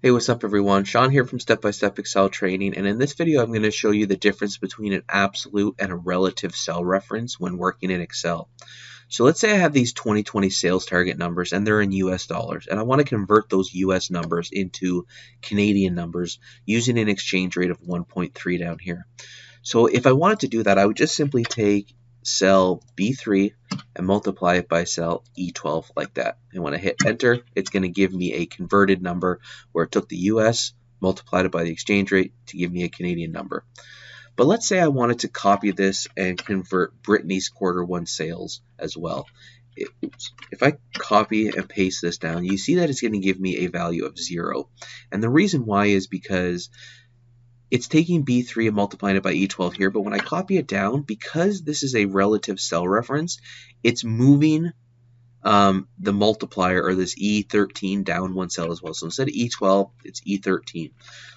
Hey, what's up everyone? Sean here from Step by Step Excel Training, and in this video I'm going to show you the difference between an absolute and a relative cell reference when working in Excel. So let's say I have these 2020 sales target numbers and they're in US dollars, and I want to convert those US numbers into Canadian numbers using an exchange rate of 1.3 down here. So if I wanted to do that, I would just simply take cell B3 and multiply it by cell E12 like that. And when I hit enter, it's going to give me a converted number where it took the US, multiplied it by the exchange rate to give me a Canadian number. But let's say I wanted to copy this and convert Brittany's Q1 sales as well. If I copy and paste this down, you see that it's going to give me a value of 0. And the reason why is because it's taking B3 and multiplying it by E12 here, but when I copy it down, because this is a relative cell reference, it's moving the multiplier, or this E13, down one cell as well. So instead of E12, it's E13.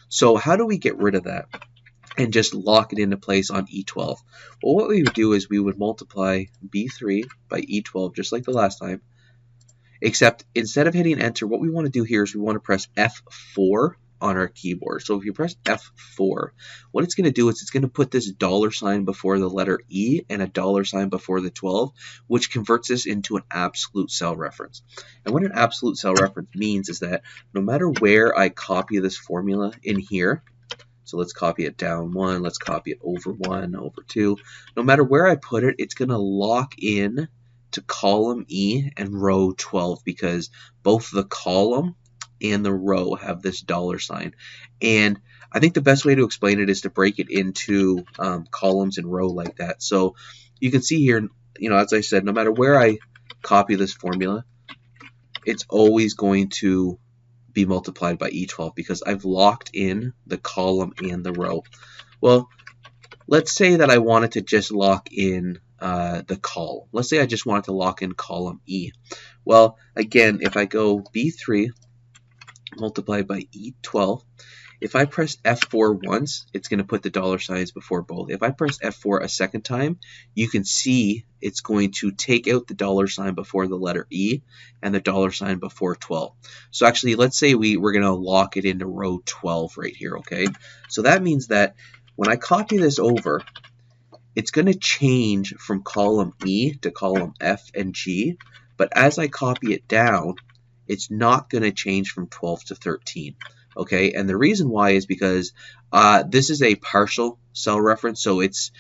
So how do we get rid of that and just lock it into place on E12? Well, what we would do is we would multiply B3 by E12 just like the last time, except instead of hitting enter, what we want to do here is we want to press F4 on our keyboard. So if you press F4, what it's going to do is it's going to put this $ before the letter E and a $ before the 12, which converts this into an absolute cell reference. And what an absolute cell reference means is that no matter where I copy this formula in here, so let's copy it down 1, let's copy it over 1, over 2, no matter where I put it, it's going to lock in to column E and row 12, because both the column and the row have this $. And I think the best way to explain it is to break it into columns and row like that. So you can see here, as I said, no matter where I copy this formula, it's always going to be multiplied by E12 because I've locked in the column and the row. Well, let's say that I wanted to just lock in the column. Let's say I just wanted to lock in column E. Well, again, if I go B3 multiplied by E12, if I press F4 once, it's going to put the $ before both. If I press F4 a second time, you can see it's going to take out the $ before the letter E and the $ before 12. So actually, let's say we're going to lock it into row 12 right here, okay? So that means that when I copy this over, it's going to change from column E to column F and G, but as I copy it down, it's not going to change from 12 to 13. Okay, and the reason why is because this is a partial cell reference, so it's,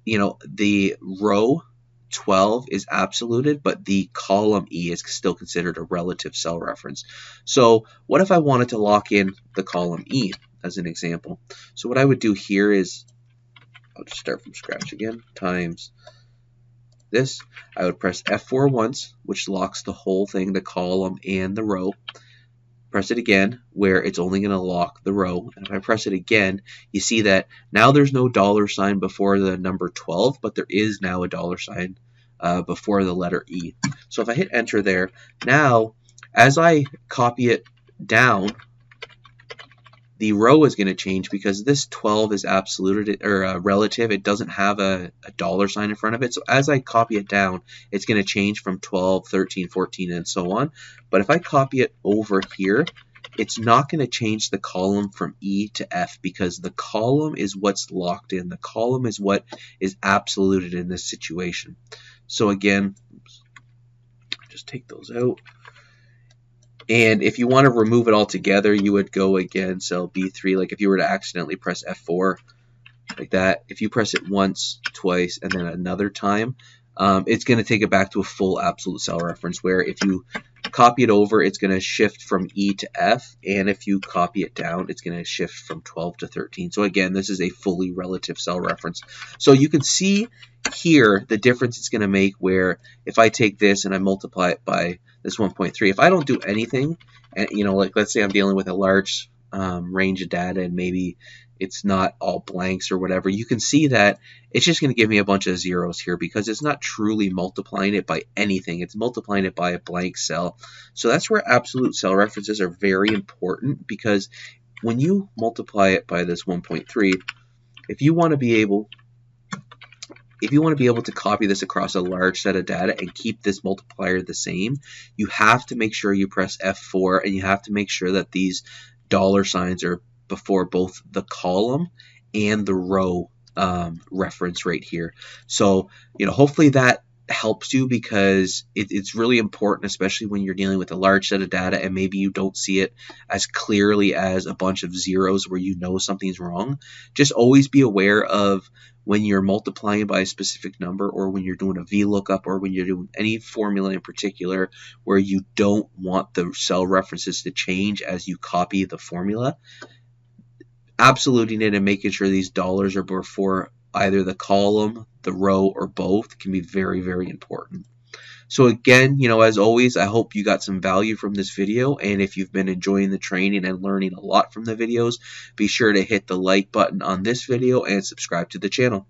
the row 12 is absoluted, but the column E is still considered a relative cell reference. So what if I wanted to lock in the column E as an example? So what I would do here is, I'll just start from scratch again, times this. I would press F4 once, which locks the whole thing, the column and the row. Press it again, where it's only going to lock the row. And if I press it again, you see that now there's no $ before the number 12, but there is now a $, before the letter E. So if I hit enter there, now as I copy it down, the row is going to change because this 12 is absolute or relative. It doesn't have a $ in front of it. So as I copy it down, it's going to change from 12, 13, 14, and so on. But if I copy it over here, it's not going to change the column from E to F because the column is what's locked in. The column is what is absoluted in this situation. So again, just take those out. And if you want to remove it all together, you would go again, cell B3, like if you were to accidentally press F4, like that. If you press it once, twice, and then another time, it's going to take it back to a full absolute cell reference, where if you copy it over, it's going to shift from E to F, and if you copy it down, it's going to shift from 12 to 13. So again, this is a fully relative cell reference. So you can see here the difference it's going to make, where if I take this and I multiply it by this 1.3, if I don't do anything, and like let's say I'm dealing with a large range of data and maybe it's not all blanks or whatever, you can see that it's just going to give me a bunch of zeros here because it's not truly multiplying it by anything. It's multiplying it by a blank cell. So that's where absolute cell references are very important, because when you multiply it by this 1.3, if you want to be able to copy this across a large set of data and keep this multiplier the same, you have to make sure you press F4, and you have to make sure that these dollar signs are before both the column and the row reference right here. So, hopefully that helps you, because it's really important, especially when you're dealing with a large set of data and maybe you don't see it as clearly as a bunch of zeros where something's wrong. Just always be aware of when you're multiplying by a specific number, or when you're doing a VLOOKUP, or when you're doing any formula in particular where you don't want the cell references to change as you copy the formula. Absoluting it and making sure these dollars are before either the column, the row, or both can be very, very important. So again, as always, I hope you got some value from this video, and if you've been enjoying the training and learning a lot from the videos, be sure to hit the like button on this video and subscribe to the channel.